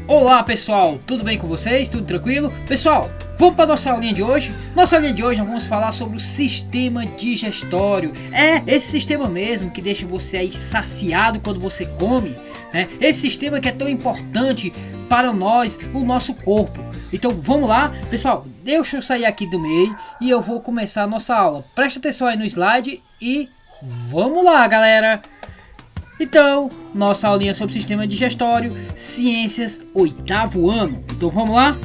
Olá pessoal, tudo bem com vocês? Tudo tranquilo? Pessoal, vamos para nossa aulinha de hoje. Nossa aulinha de hoje nós vamos falar sobre o sistema digestório. É esse sistema mesmo que deixa você aí saciado quando você come, né? Esse sistema que é tão importante para nós, o nosso corpo. Então vamos lá, pessoal, deixa eu sair aqui do meio e eu vou começar a nossa aula. Presta atenção aí no slide e vamos lá, galera! Então, nossa aulinha sobre sistema digestório, ciências, 8º ano. Então vamos lá?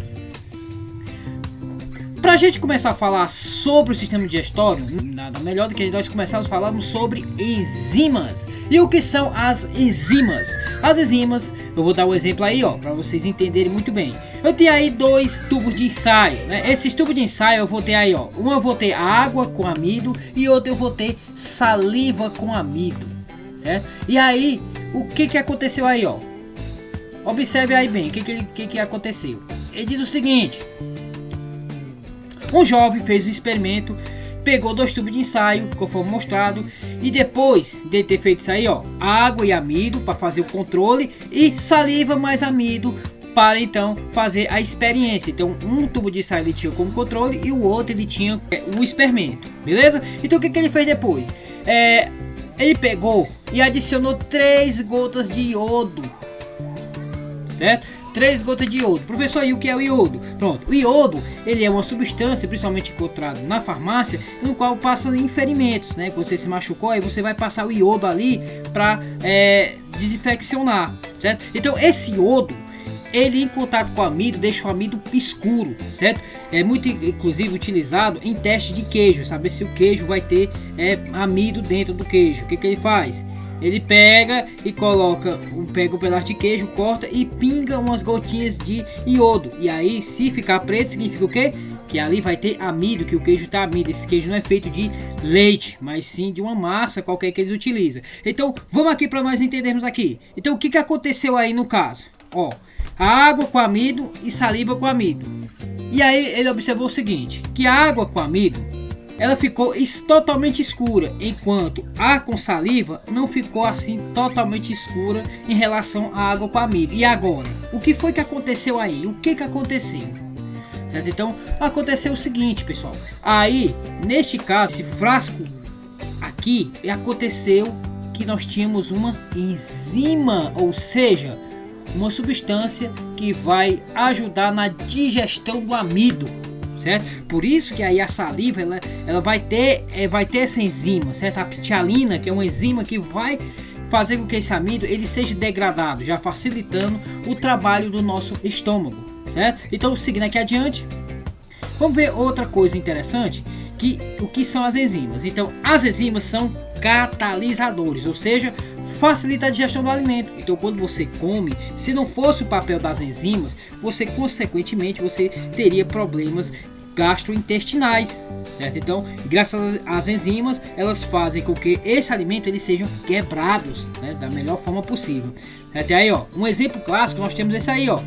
Pra gente começar a falar sobre o sistema digestório, nada melhor do que nós começarmos falando sobre enzimas. E o que são as enzimas? As enzimas, eu vou dar um exemplo aí, ó, para vocês entenderem muito bem. Eu tenho aí dois tubos de ensaio, né? Esses tubos de ensaio eu vou ter aí, ó, um eu vou ter água com amido e outro eu vou ter saliva com amido. Certo? E aí, o que aconteceu aí, ó? Observe aí bem, o que aconteceu. Ele diz o seguinte: um jovem fez um experimento, pegou dois tubos de ensaio, conforme mostrado, e depois de ter feito isso aí, ó, água e amido para fazer o controle e saliva mais amido para então fazer a experiência. Então, um tubo de ensaio ele tinha como controle e o outro ele tinha o experimento, beleza? Então, o que ele fez depois? Ele pegou e adicionou 3 gotas de iodo, certo? 3 gotas de iodo. Professor, e o que é o iodo? Pronto, o iodo ele é uma substância principalmente encontrada na farmácia, no qual passa em ferimentos, né? Quando você se machucou, aí você vai passar o iodo ali para desinfeccionar, certo? Então esse iodo, ele em contato com o amido deixa o amido escuro, certo? É muito inclusive utilizado em teste de queijo, saber se o queijo vai ter amido dentro do queijo. O que ele faz? Ele pega e coloca, pega um pedaço de queijo, corta e pinga umas gotinhas de iodo. E aí, se ficar preto, significa o quê? Que ali vai ter amido, que o queijo tá amido. Esse queijo não é feito de leite, mas sim de uma massa qualquer que eles utilizam. Então, vamos aqui para nós entendermos aqui. Então, o que aconteceu aí no caso? Ó, a água com amido e saliva com amido. E aí ele observou o seguinte, que a água com amido, ela ficou totalmente escura, enquanto a com saliva não ficou assim totalmente escura em relação à água com amido. E agora, o que foi que aconteceu aí? O que aconteceu? Certo? Então, aconteceu o seguinte, pessoal. Aí, neste caso, esse frasco aqui, aconteceu que nós tínhamos uma enzima, ou seja, uma substância que vai ajudar na digestão do amido, certo? Por isso que aí a saliva ela vai ter essa enzima, certo? A ptialina, que é uma enzima que vai fazer com que esse amido ele seja degradado, já facilitando o trabalho do nosso estômago, certo? Então, seguindo aqui adiante, vamos ver outra coisa interessante, que o que são as enzimas. Então, as enzimas são catalisadores, ou seja, facilita a digestão do alimento. Então, quando você come, se não fosse o papel das enzimas, você consequentemente você teria problemas gastrointestinais, certo? Então, graças às enzimas, elas fazem com que esse alimento eles sejam quebrados, né, da melhor forma possível. Até aí, ó, um exemplo clássico nós temos esse aí, ó.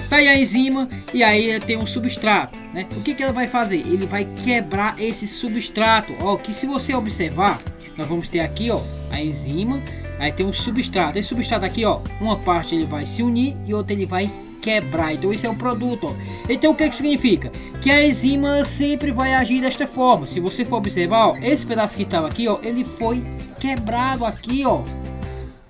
Tá aí a enzima e aí tem um substrato, né? O que ela vai fazer? Ele vai quebrar esse substrato, ó, que se você observar, nós vamos ter aqui, ó, a enzima, aí tem um substrato. Esse substrato aqui, ó, uma parte ele vai se unir e outra ele vai quebrar. Então esse é o produto, ó. Então o que significa? Que a enzima sempre vai agir desta forma. Se você for observar, ó, esse pedaço que estava aqui, ó, ele foi quebrado aqui, ó.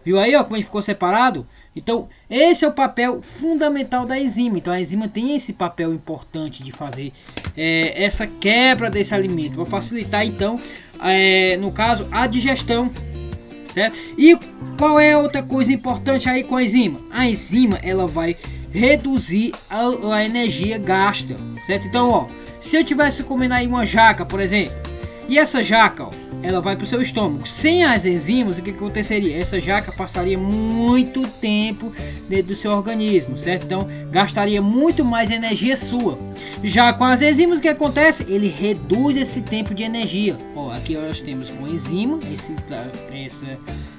Viu aí, ó, como ele ficou separado? Então, esse é o papel fundamental da enzima. Então, a enzima tem esse papel importante de fazer essa quebra desse alimento, para facilitar, então, no caso, a digestão, certo? E qual é a outra coisa importante aí com a enzima? A enzima, ela vai reduzir a energia gasta, certo? Então, ó, se eu tivesse comendo aí uma jaca, por exemplo, e essa jaca, ó, ela vai para o seu estômago. Sem as enzimas, o que aconteceria? Essa jaca passaria muito tempo dentro do seu organismo, certo? Então, gastaria muito mais energia sua. Já com as enzimas, o que acontece? Ele reduz esse tempo de energia. Ó, aqui nós temos com enzima,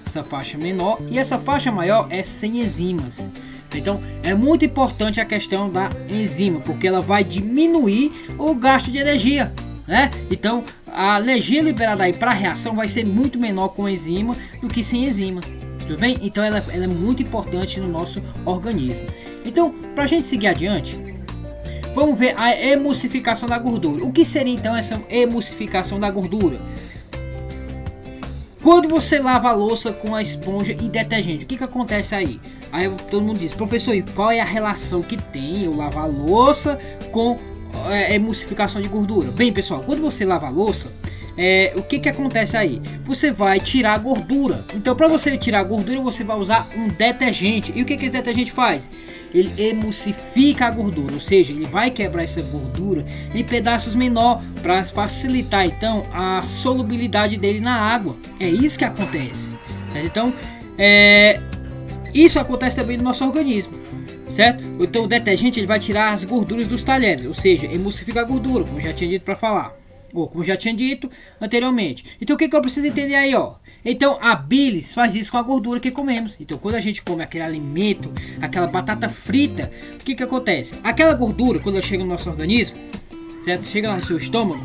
essa faixa menor, e essa faixa maior é sem enzimas. Então, é muito importante a questão da enzima, porque ela vai diminuir o gasto de energia, né? Então, a energia liberada aí para a reação vai ser muito menor com enzima do que sem enzima. Tudo bem? Então ela é muito importante no nosso organismo. Então, para a gente seguir adiante, vamos ver a emulsificação da gordura. O que seria então essa emulsificação da gordura? Quando você lava a louça com a esponja e detergente, o que acontece aí? Aí todo mundo diz, professor, e qual é a relação que tem eu lavar a louça com emulsificação de gordura? Bem, pessoal, quando você lava a louça, o que acontece aí? Você vai tirar a gordura. Então, para você tirar a gordura, você vai usar um detergente. E o que esse detergente faz? Ele emulsifica a gordura, ou seja, ele vai quebrar essa gordura em pedaços menores para facilitar então a solubilidade dele na água. É isso que acontece. Então, isso acontece também no nosso organismo, certo? Então, o detergente ele vai tirar as gorduras dos talheres, ou seja, emulsifica a gordura, como já tinha dito para falar. Ou como já tinha dito anteriormente. Então o que eu preciso entender aí, ó? Então a bilis faz isso com a gordura que comemos. Então quando a gente come aquele alimento, aquela batata frita, o que acontece? Aquela gordura, quando ela chega no nosso organismo, certo? Chega lá no seu estômago,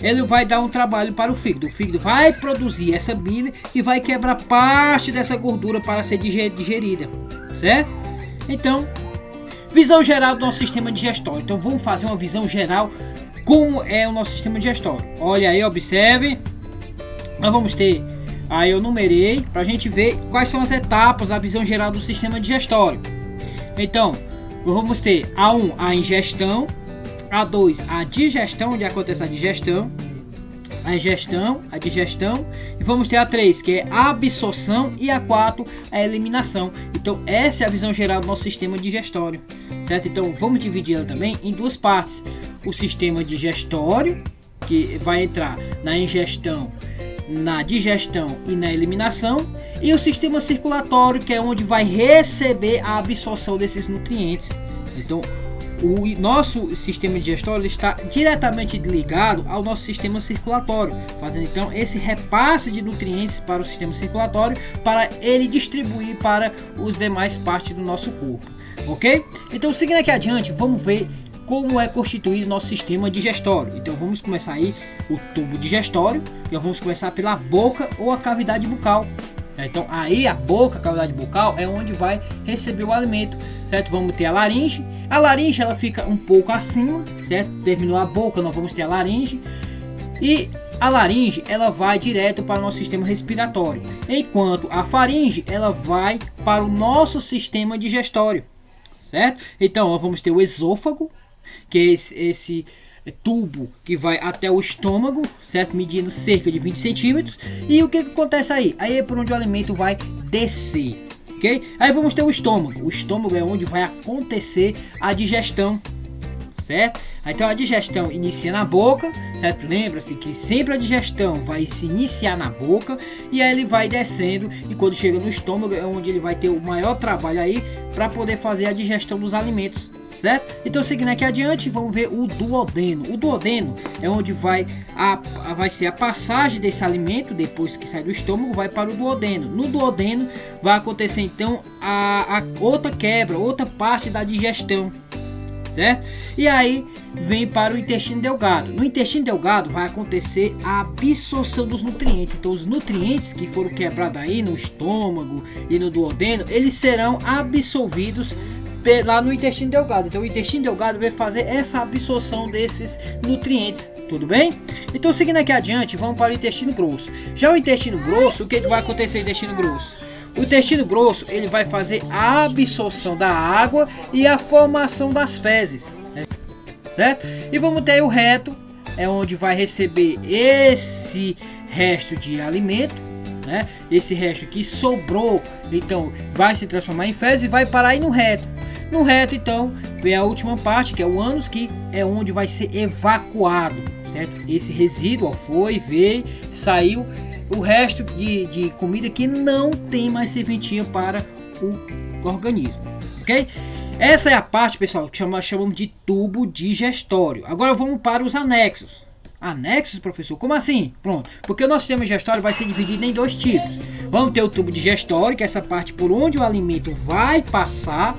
ele vai dar um trabalho para o fígado. O fígado vai produzir essa bile e vai quebrar parte dessa gordura para ser digerida, certo? Então, visão geral do nosso sistema digestório. Então vamos fazer uma visão geral como é o nosso sistema digestório. Olha aí, observe. Nós vamos ter, aí eu numerei para a gente ver quais são as etapas da visão geral do sistema digestório. Então, vamos ter A1, a ingestão, A2, a digestão, onde acontece a digestão, a digestão, e vamos ter A3, que é a absorção, e A4, a eliminação. Então essa é a visão geral do nosso sistema digestório, certo? Então vamos dividir ela também em duas partes: o sistema digestório, que vai entrar na ingestão, na digestão e na eliminação, e o sistema circulatório, que é onde vai receber a absorção desses nutrientes. Então o nosso sistema digestório está diretamente ligado ao nosso sistema circulatório, fazendo então esse repasse de nutrientes para o sistema circulatório para ele distribuir para os demais partes do nosso corpo, ok? Então, seguindo aqui adiante, vamos ver como é constituído o nosso sistema digestório. Então vamos começar aí o tubo digestório, e vamos começar pela boca ou a cavidade bucal. Então aí a boca, a cavidade bucal, é onde vai receber o alimento, certo? Vamos ter a laringe. A laringe ela fica um pouco acima, certo? Terminou a boca, nós vamos ter a laringe. E a laringe ela vai direto para o nosso sistema respiratório, enquanto a faringe ela vai para o nosso sistema digestório, certo? Então nós vamos ter o esôfago, que é esse tubo que vai até o estômago, certo? Medindo cerca de 20 centímetros. E o que acontece aí? Aí é por onde o alimento vai descer, ok? Aí vamos ter o estômago. O estômago é onde vai acontecer a digestão, certo? Então a digestão inicia na boca, certo? Lembra-se que sempre a digestão vai se iniciar na boca e aí ele vai descendo, e quando chega no estômago é onde ele vai ter o maior trabalho aí para poder fazer a digestão dos alimentos, certo? Então seguindo aqui adiante, vamos ver o duodeno. O duodeno é onde vai ser a passagem desse alimento, depois que sai do estômago, vai para o duodeno. No duodeno vai acontecer então a outra quebra, outra parte da digestão, certo? E aí vem para o intestino delgado. No intestino delgado vai acontecer a absorção dos nutrientes. Então os nutrientes que foram quebrados aí no estômago e no duodeno, eles serão absorvidos lá no intestino delgado. Então o intestino delgado vai fazer essa absorção desses nutrientes, tudo bem? Então seguindo aqui adiante, vamos para o intestino grosso. Já o intestino grosso, o que vai acontecer no intestino grosso? O intestino grosso ele vai fazer a absorção da água e a formação das fezes, certo? E vamos ter o reto, é onde vai receber esse resto de alimento, né? Esse resto que sobrou, então vai se transformar em fezes e vai parar aí no reto. No reto, então, vem a última parte, que é o ânus, que é onde vai ser evacuado, certo? Esse resíduo veio, saiu. O resto de comida que não tem mais serventia para o organismo, ok? Essa é a parte, pessoal, que chamamos de tubo digestório. Agora vamos para os anexos. Anexos, professor? Como assim? Pronto, porque o nosso sistema digestório vai ser dividido em dois tipos. Vamos ter o tubo digestório, que é essa parte por onde o alimento vai passar,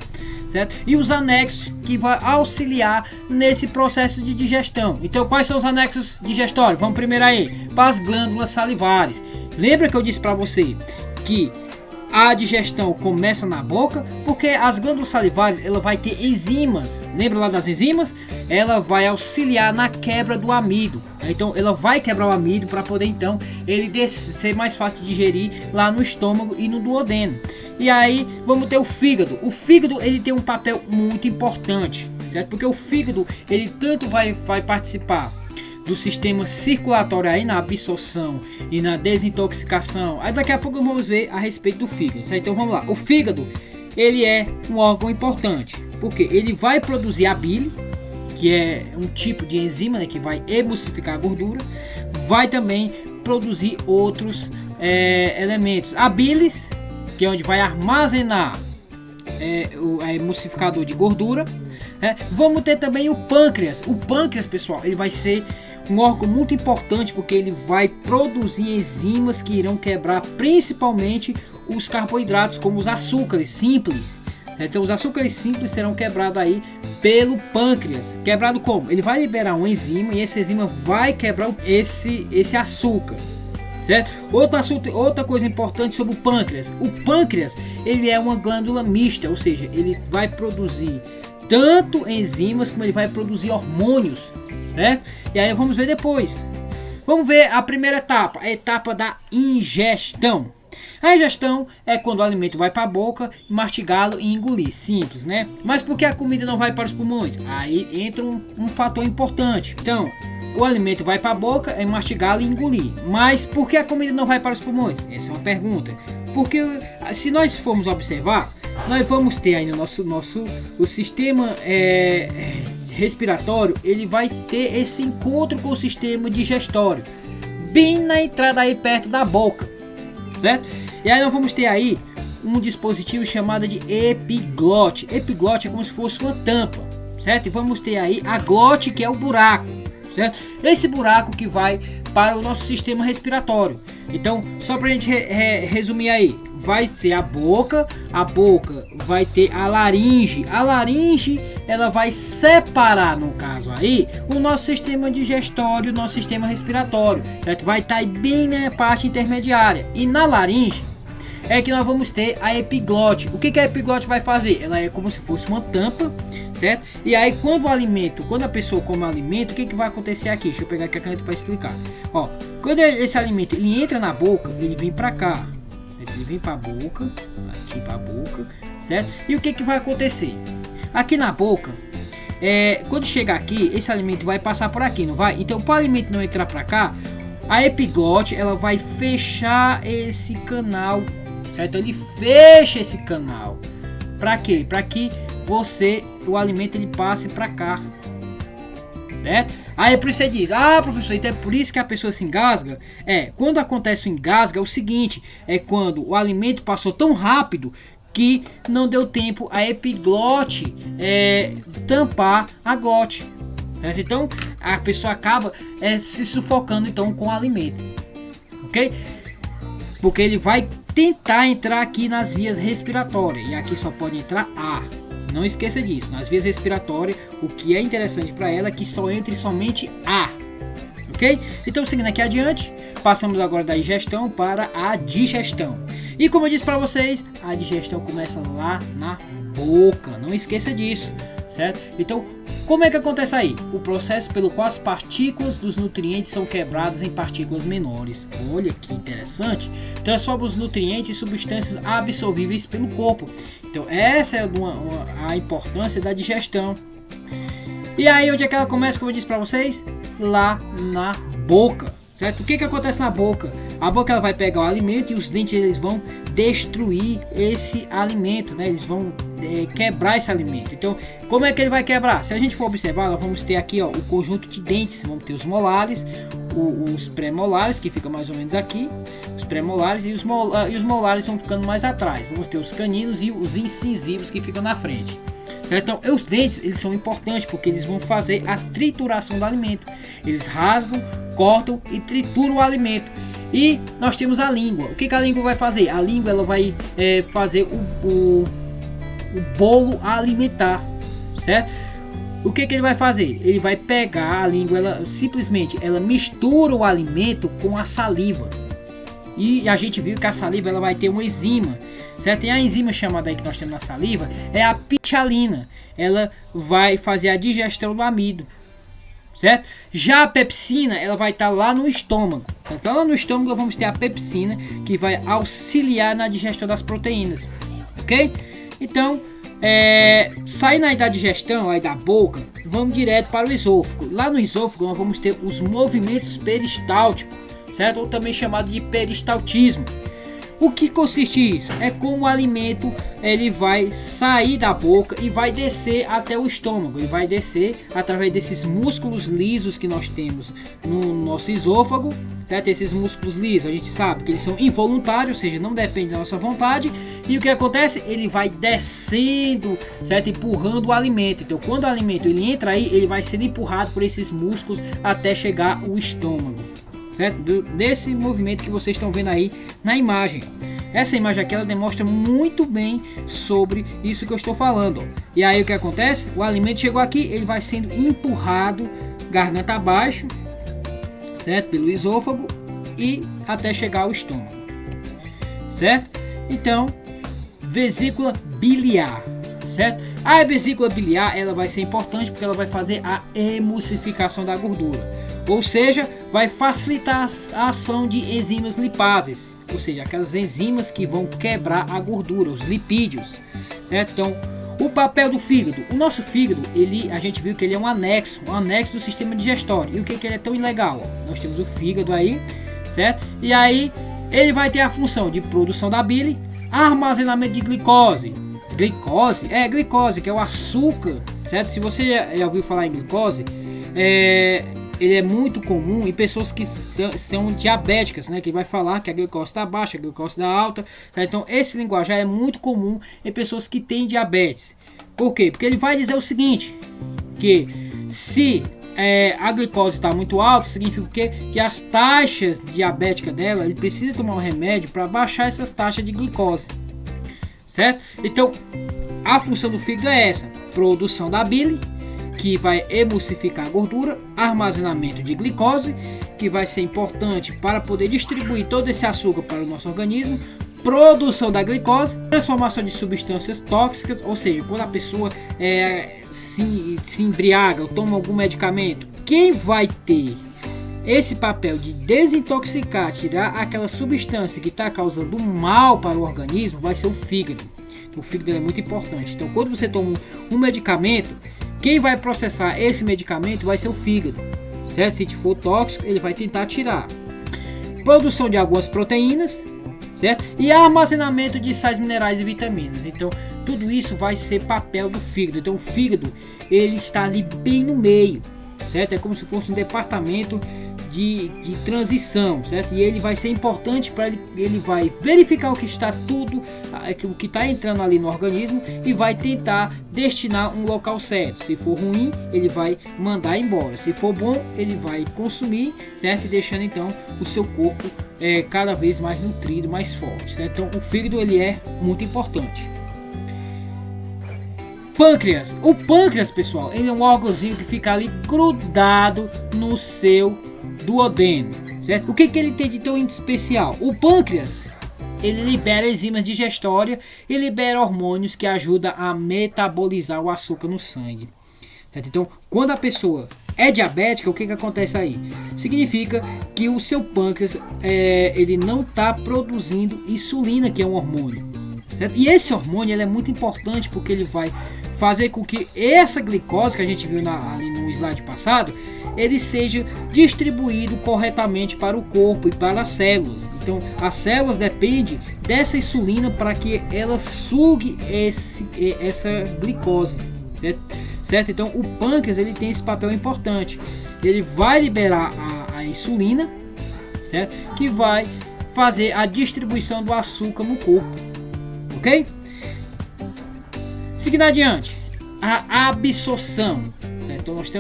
certo? E os anexos que vai auxiliar nesse processo de digestão. Então, quais são os anexos digestórios? Vamos primeiro aí para as glândulas salivares. Lembra que eu disse para você que A digestão começa na boca, porque as glândulas salivares ela vai ter enzimas. Lembra lá das enzimas? Ela vai auxiliar na quebra do amido. Então ela vai quebrar o amido para poder então ele ser mais fácil de digerir lá no estômago e no duodeno. E aí vamos ter o fígado. O fígado ele tem um papel muito importante, certo? Porque o fígado ele tanto vai participar do sistema circulatório aí na absorção e na desintoxicação. Aí daqui a pouco vamos ver a respeito do fígado, certo? Então vamos lá. O fígado ele é um órgão importante porque ele vai produzir a bile, que é um tipo de enzima, né, que vai emulsificar a gordura. Vai também produzir outros elementos. A bilis, que é onde vai armazenar o emulsificador de gordura. Vamos ter também o pâncreas. O pâncreas, pessoal, ele vai ser um órgão muito importante porque ele vai produzir enzimas que irão quebrar principalmente os carboidratos, como os açúcares simples. Então os açúcares simples serão quebrados aí pelo pâncreas. Quebrado como? Ele vai liberar uma enzima e essa enzima vai quebrar esse açúcar. Certo? Outra coisa importante sobre o pâncreas. O pâncreas ele é uma glândula mista, ou seja, ele vai produzir tanto enzimas como ele vai produzir hormônios, certo? E aí vamos ver depois. Vamos ver a primeira etapa, a etapa da ingestão. A ingestão é quando o alimento vai para a boca, mastigá-lo e engolir, simples, né? Mas por que a comida não vai para os pulmões? Aí entra um fator importante. Então, o alimento vai para a boca, é mastigá-lo e engolir. Mas por que a comida não vai para os pulmões? Essa é uma pergunta. Porque se nós formos observar, nós vamos ter aí no o sistema respiratório, ele vai ter esse encontro com o sistema digestório, bem na entrada aí perto da boca, certo? E aí nós vamos ter aí um dispositivo chamado de epiglote. Epiglote é como se fosse uma tampa, certo? E vamos ter aí a glote, que é o buraco, certo? Esse buraco que vai para o nosso sistema respiratório. Então, só para a gente resumir aí, vai ser a boca vai ter a laringe ela vai separar, no caso aí, o nosso sistema digestório, o nosso sistema respiratório, certo? Vai estar bem na parte intermediária, e na laringe é que nós vamos ter a epiglote. O que a epiglote vai fazer? Ela é como se fosse uma tampa, certo? E aí quando a pessoa come o alimento, o que vai acontecer aqui? Deixa eu pegar aqui a caneta para explicar. Ó, quando esse alimento ele entra na boca, ele vem para cá, ele vem para a boca, aqui para a boca, certo? E o que vai acontecer? Aqui na boca, quando chegar aqui, esse alimento vai passar por aqui, não vai? Então, para o alimento não entrar para cá, a epiglote ela vai fechar esse canal, certo? Ele fecha esse canal. Para quê? Para que o alimento ele passe para cá, certo? Aí por isso você diz: ah, professor, então é por isso que a pessoa se engasga? Quando acontece o engasgo é o seguinte, é quando o alimento passou tão rápido que não deu tempo a epiglote tampar a glote, certo? Então a pessoa acaba se sufocando então com o alimento, ok? Porque ele vai tentar entrar aqui nas vias respiratórias e aqui só pode entrar ar. Não esqueça disso, nas vias respiratórias o que é interessante para ela é que só entre somente ar, ok? Então seguindo aqui adiante, passamos agora da ingestão para a digestão. E como eu disse para vocês, a digestão começa lá na boca, não esqueça disso, certo? Então como é que acontece aí? O processo pelo qual as partículas dos nutrientes são quebradas em partículas menores. Olha que interessante. Transforma os nutrientes em substâncias absorvíveis pelo corpo. Então essa é a importância da digestão. E aí onde é que ela começa, como eu disse para vocês? Lá na boca, certo? O que acontece na boca? A boca ela vai pegar o alimento e os dentes eles vão destruir esse alimento, né? Eles vão quebrar esse alimento. Então, como é que ele vai quebrar? Se a gente for observar, nós vamos ter aqui, ó, o conjunto de dentes. Vamos ter os molares, os pré-molares, que fica mais ou menos aqui, os pré-molares, e os molares vão ficando mais atrás. Vamos ter os caninos e os incisivos que ficam na frente. Então, os dentes eles são importantes porque eles vão fazer a trituração do alimento. Eles rasgam, cortam e trituram o alimento. E nós temos a língua. O que a língua vai fazer? A língua ela vai fazer o bolo alimentar, certo? O que ele vai fazer? Ele vai pegar a língua, ela simplesmente mistura o alimento com a saliva. E a gente viu que a saliva ela vai ter uma enzima, certo? E a enzima chamada aí que nós temos na saliva é a pichalina. Ela vai fazer a digestão do amido, certo? Já a pepsina ela vai estar lá no estômago. Então lá no estômago vamos ter a pepsina que vai auxiliar na digestão das proteínas, ok? Então saindo aí da digestão, aí da boca, vamos direto para o esôfago. Lá no esôfago nós vamos ter os movimentos peristálticos, certo? Ou também chamado de peristaltismo. O que consiste isso? É como o alimento ele vai sair da boca e vai descer até o estômago. Ele vai descer através desses músculos lisos que nós temos no nosso esôfago, certo? Esses músculos lisos, a gente sabe que eles são involuntários, ou seja, não depende da nossa vontade. E o que acontece? Ele vai descendo, certo? Empurrando o alimento. Então, quando o alimento ele entra aí, ele vai ser empurrado por esses músculos até chegar ao estômago. Certo? Desse movimento que vocês estão vendo aí na imagem. Essa imagem aqui ela demonstra muito bem sobre isso que eu estou falando. E aí o que acontece? O alimento chegou aqui, ele vai sendo empurrado garganta abaixo, certo? Pelo esôfago e até chegar ao estômago, certo? Então, vesícula biliar, certo? A vesícula biliar ela vai ser importante porque ela vai fazer a emulsificação da gordura. Ou seja, vai facilitar a ação de enzimas lipases, ou seja, aquelas enzimas que vão quebrar a gordura, os lipídios, certo? Então, o papel do fígado. O nosso fígado, a gente viu que ele é um anexo do sistema digestório. E o que ele é tão ilegal? Nós temos o fígado aí, certo? E aí, ele vai ter a função de produção da bile, armazenamento de glicose. Glicose, que é o açúcar, certo? Se você já ouviu falar em glicose, ele é muito comum em pessoas que são diabéticas, né? Que vai falar que a glicose está baixa, a glicose está alta. Tá? Então esse linguajar é muito comum em pessoas que têm diabetes. Por quê? Porque ele vai dizer o seguinte, que se a glicose está muito alta, significa que as taxas diabéticas dela, ele precisa tomar um remédio para baixar essas taxas de glicose, certo? Então a função do fígado é essa: produção da bile, que vai emulsificar a gordura, armazenamento de glicose, que vai ser importante para poder distribuir todo esse açúcar para o nosso organismo, produção da glicose, transformação de substâncias tóxicas, ou seja, quando a pessoa se embriaga ou toma algum medicamento, quem vai ter esse papel de desintoxicar, tirar aquela substância que está causando mal para o organismo, vai ser o fígado. Então, o fígado é muito importante. Então, quando você toma um medicamento, quem vai processar esse medicamento vai ser o fígado, certo? Se for tóxico, ele vai tentar tirar. Produção de algumas proteínas, certo? E armazenamento de sais minerais e vitaminas. Então, tudo isso vai ser papel do fígado. Então, o fígado, ele está ali bem no meio, certo? É como se fosse um departamento de transição, certo? E ele vai ser importante para ele vai verificar o que está o que está entrando ali no organismo e vai tentar destinar um local certo. Se for ruim, ele vai mandar embora. Se for bom, ele vai consumir, certo? E deixando então o seu corpo cada vez mais nutrido, mais forte, certo? Então o fígado ele é muito importante. Pâncreas. O pâncreas, pessoal, ele é um órgãozinho que fica ali grudado no seu duodeno, certo? O que ele tem de tão especial? O pâncreas, ele libera enzimas digestórias e libera hormônios que ajudam a metabolizar o açúcar no sangue, certo? Então, quando a pessoa é diabética, o que acontece aí? Significa que o seu pâncreas ele não está produzindo insulina, que é um hormônio, certo? E esse hormônio ele é muito importante porque ele vai fazer com que essa glicose que a gente viu ali no slide passado, ele seja distribuído corretamente para o corpo e para as células. Então, as células dependem dessa insulina para que ela sugue essa glicose, certo? Então, o pâncreas ele tem esse papel importante. Ele vai liberar a insulina, certo? Que vai fazer a distribuição do açúcar no corpo, ok? Seguindo adiante, a absorção, certo? Então nós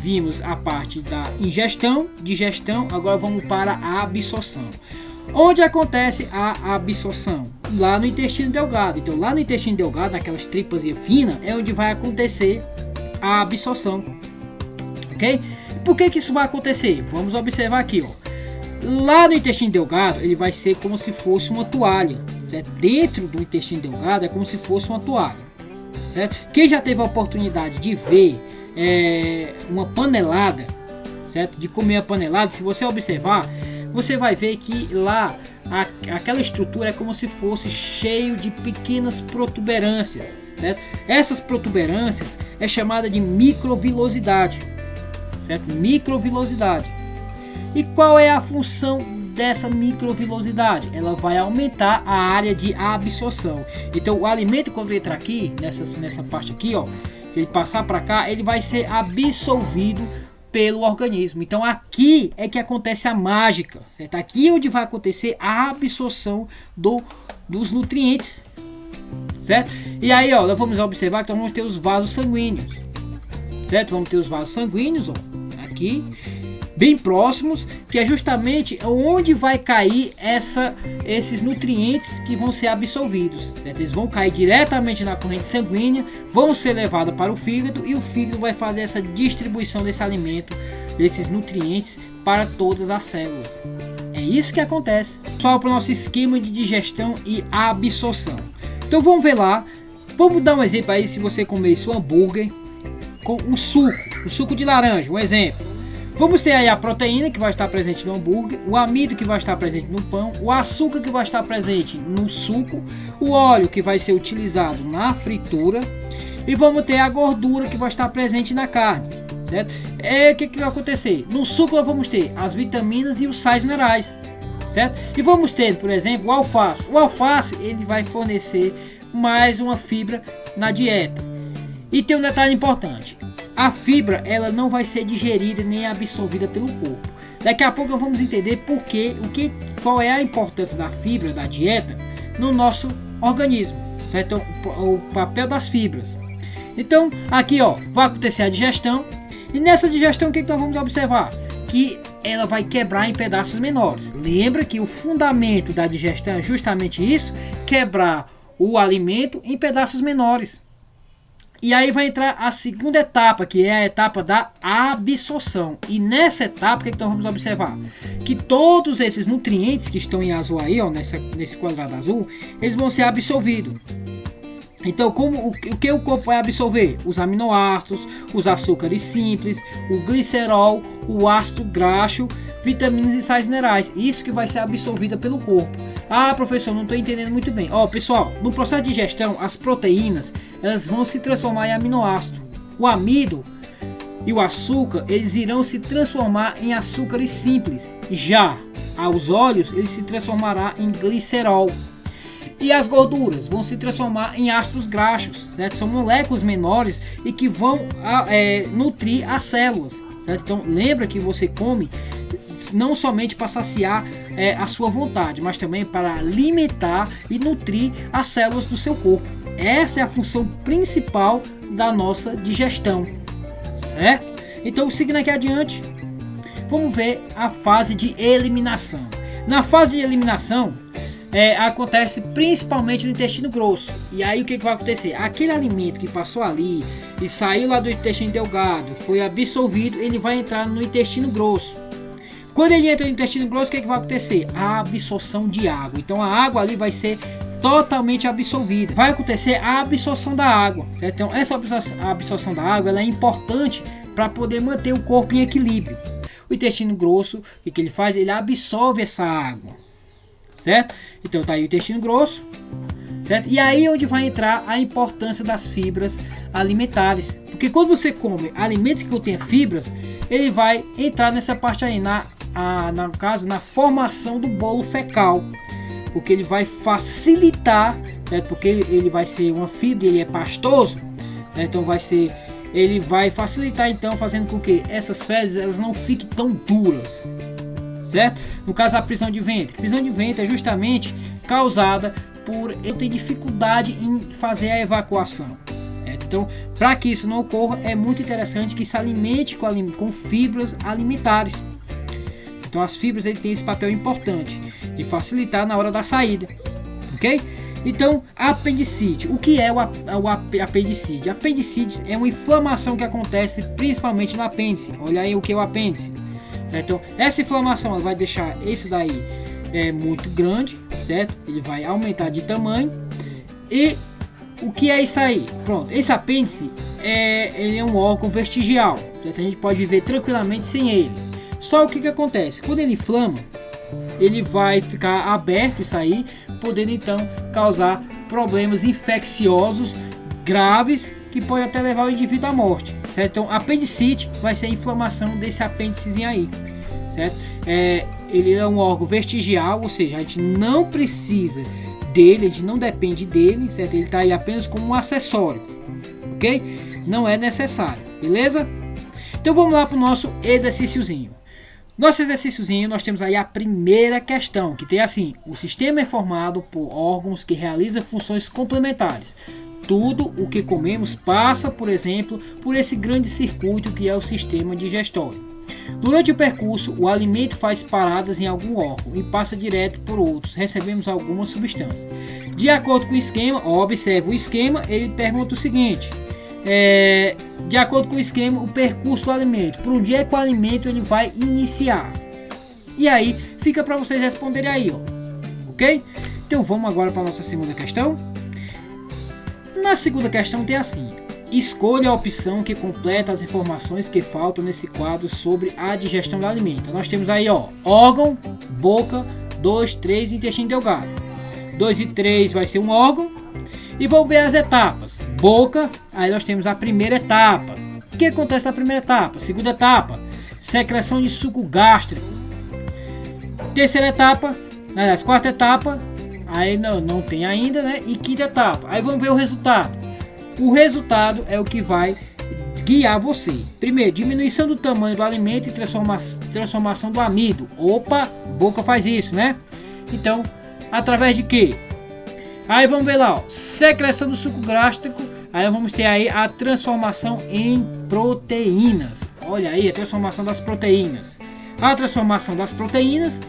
vimos a parte da ingestão, digestão, agora vamos para a absorção. Onde acontece a absorção? Lá no intestino delgado. Então lá no intestino delgado, naquelas tripas finas, é onde vai acontecer a absorção, ok? Por que isso vai acontecer? Vamos observar aqui, ó. Lá no intestino delgado, ele vai ser como se fosse uma toalha, certo? Dentro do intestino delgado é como se fosse uma toalha, certo? Quem já teve a oportunidade de ver uma panelada, certo? De comer a panelada, se você observar, você vai ver que lá aquela estrutura é como se fosse cheio de pequenas protuberâncias, certo? Essas protuberâncias é chamada de microvilosidade, certo? Microvilosidade. E qual é a função dessa microvilosidade? Ela vai aumentar a área de absorção. Então o alimento, quando entra aqui nessa parte aqui, ó, que ele passar para cá, ele vai ser absorvido pelo organismo. Então aqui é que acontece a mágica, certo? Aqui é onde vai acontecer a absorção dos nutrientes, certo? E aí, ó, nós vamos observar que nós vamos ter os vasos sanguíneos, certo? Vamos ter os vasos sanguíneos, ó, aqui bem próximos, que é justamente onde vai cair esses nutrientes que vão ser absorvidos, certo? Eles vão cair diretamente na corrente sanguínea, vão ser levados para o fígado e o fígado vai fazer essa distribuição desse alimento, desses nutrientes para todas as células. É isso que acontece. Só para o nosso esquema de digestão e absorção. Então vamos ver lá, vamos dar um exemplo aí. Se você comer seu hambúrguer com um suco de laranja, um exemplo. Vamos ter aí a proteína que vai estar presente no hambúrguer, o amido que vai estar presente no pão, o açúcar que vai estar presente no suco, o óleo que vai ser utilizado na fritura e vamos ter a gordura que vai estar presente na carne, certo? O que vai acontecer? No suco nós vamos ter as vitaminas e os sais minerais, certo? E vamos ter, por exemplo, o alface. O alface ele vai fornecer mais uma fibra na dieta. E tem um detalhe importante. A fibra ela não vai ser digerida nem absorvida pelo corpo. Daqui a pouco vamos entender qual é a importância da fibra da dieta no nosso organismo, certo? Então, o papel das fibras. Então aqui, ó, vai acontecer a digestão e nessa digestão o que nós vamos observar? Que ela vai quebrar em pedaços menores. Lembra que o fundamento da digestão é justamente isso, quebrar o alimento em pedaços menores. E aí vai entrar a segunda etapa, que é a etapa da absorção. E nessa etapa, o que nós vamos observar? Que todos esses nutrientes que estão em azul aí, ó, nesse quadrado azul, eles vão ser absorvidos. Então, o que o corpo vai absorver? Os aminoácidos, os açúcares simples, o glicerol, o ácido graxo, vitaminas e sais minerais. Isso que vai ser absorvido pelo corpo. Ah, professor, não estou entendendo muito bem. Ó, pessoal, no processo de digestão, as proteínas elas vão se transformar em aminoácido. O amido e o açúcar eles irão se transformar em açúcares simples. Já os óleos eles se transformará em glicerol. E as gorduras vão se transformar em ácidos graxos, certo? São moléculas menores e que vão nutrir as células, certo? Então lembra que você come não somente para saciar a sua vontade, mas também para alimentar e nutrir as células do seu corpo. Essa é a função principal da nossa digestão, certo? Então seguindo aqui adiante, vamos ver a fase de eliminação. Na fase de eliminação acontece principalmente no intestino grosso. E aí o que vai acontecer? Aquele alimento que passou ali e saiu lá do intestino delgado, foi absorvido, ele vai entrar no intestino grosso. Quando ele entra no intestino grosso, o que vai acontecer? A absorção de água. Então a água ali vai ser totalmente absorvida. Vai acontecer a absorção da água, certo? Então essa absorção da água ela é importante para poder manter o corpo em equilíbrio. O intestino grosso, o que ele faz? Ele absorve essa água, certo? Então tá aí o intestino grosso, certo? E aí é onde vai entrar a importância das fibras alimentares. Porque quando você come alimentos que contêm fibras, ele vai entrar nessa parte aí, no caso, na formação do bolo fecal. Porque ele vai facilitar, certo? Porque ele vai ser uma fibra, ele é pastoso, certo? Então ele vai facilitar então, fazendo com que essas fezes elas não fiquem tão duras, certo? No caso da prisão de ventre. A prisão de ventre é justamente causada por eu ter dificuldade em fazer a evacuação. Então, para que isso não ocorra, é muito interessante que se alimente com fibras alimentares. Então, as fibras ele tem esse papel importante de facilitar na hora da saída, ok? Então, apendicite. O que é o apendicite? Apendicite é uma inflamação que acontece principalmente no apêndice. Olha aí o que é o apêndice. certo? Então essa inflamação ela vai deixar esse daí muito grande, certo? Ele vai aumentar de tamanho. E o que é isso aí? Pronto, esse apêndice ele é um órgão vestigial, certo? A gente pode viver tranquilamente sem ele. Só o que acontece? Quando ele inflama, ele vai ficar aberto isso aí, podendo então causar problemas infecciosos graves que pode até levar o indivíduo à morte, certo? Então apendicite vai ser a inflamação desse apêndicezinho aí, certo? Ele é um órgão vestigial, ou seja, a gente não precisa dele, a gente não depende dele, certo? Ele está aí apenas como um acessório, ok? Não é necessário, beleza? Então vamos lá para o nosso exercíciozinho. Nosso exercíciozinho, nós temos aí a primeira questão, que tem assim: o sistema é formado por órgãos que realizam funções complementares. Tudo o que comemos passa, por exemplo, por esse grande circuito que é o sistema digestório. Durante o percurso, o alimento faz paradas em algum órgão e passa direto por outros, recebemos alguma substância. De acordo com o esquema, observe o esquema, ele pergunta o seguinte: de acordo com o esquema, o percurso do alimento, por onde é que o alimento ele vai iniciar? E aí, fica para vocês responderem aí, ó. Ok? Então vamos agora para a nossa segunda questão. Na segunda questão tem assim: escolha a opção que completa as informações que faltam nesse quadro sobre a digestão do alimento. Nós temos aí, ó, órgão, boca, 2, 3, intestino delgado. 2 e 3 vai ser um órgão. E vamos ver as etapas. Boca, aí nós temos a primeira etapa. O que acontece na primeira etapa? Segunda etapa, secreção de suco gástrico. Terceira etapa, aliás, quarta etapa, aí não tem ainda, né? E quinta etapa. Aí vamos ver o resultado. O resultado é o que vai guiar você. Primeiro, diminuição do tamanho do alimento e transformação do amido. Opa, boca faz isso, né? Então, através de quê? Aí vamos ver lá, ó, secreção do suco gástrico. Aí vamos ter aí a transformação em proteínas. Olha aí, a transformação das proteínas. A transformação das proteínas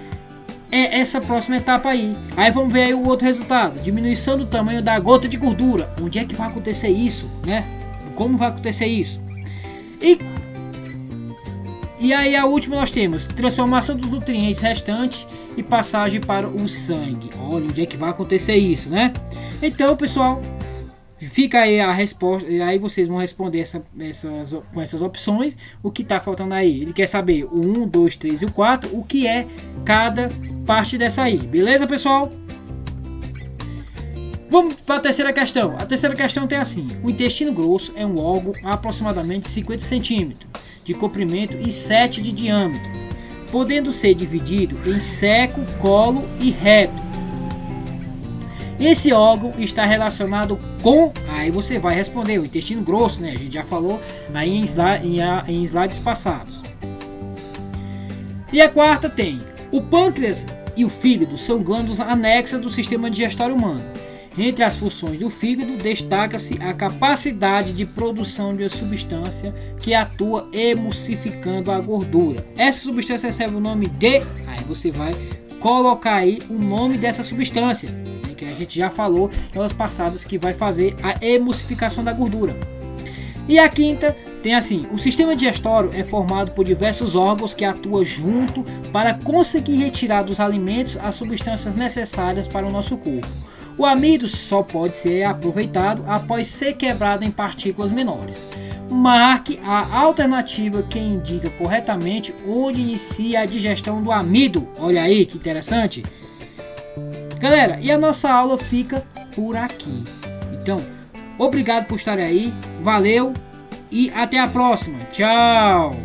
é essa próxima etapa aí. Aí vamos ver aí o outro resultado: diminuição do tamanho da gota de gordura. Onde é que vai acontecer isso, né? Como vai acontecer isso? E aí a última nós temos transformação dos nutrientes restantes e passagem para o sangue. Olha onde é que vai acontecer isso, né? Então, pessoal, fica aí a resposta. E aí vocês vão responder com essas opções. O que está faltando aí? Ele quer saber o 1, 2, 3 e o 4. O que é cada parte dessa aí. Beleza, pessoal? Vamos para a terceira questão. A terceira questão tem assim: o intestino grosso é um órgão aproximadamente 50 centímetros de comprimento e 7 de diâmetro, podendo ser dividido em seco, colo e reto. Esse órgão está relacionado com... Aí você vai responder o intestino grosso, né? A gente já falou aí em slides passados. E a quarta tem: o pâncreas e o fígado são glândulas anexas do sistema digestório humano. Entre as funções do fígado, destaca-se a capacidade de produção de uma substância que atua emulsificando a gordura. Essa substância recebe o nome de... Aí você vai colocar aí o nome dessa substância, né, que a gente já falou em aulas passadas, que vai fazer a emulsificação da gordura. E a quinta tem assim: o sistema digestório é formado por diversos órgãos que atuam junto para conseguir retirar dos alimentos as substâncias necessárias para o nosso corpo. O amido só pode ser aproveitado após ser quebrado em partículas menores. Marque a alternativa que indica corretamente onde inicia a digestão do amido. Olha aí que interessante. Galera, e a nossa aula fica por aqui. Então, obrigado por estarem aí. Valeu e até a próxima. Tchau!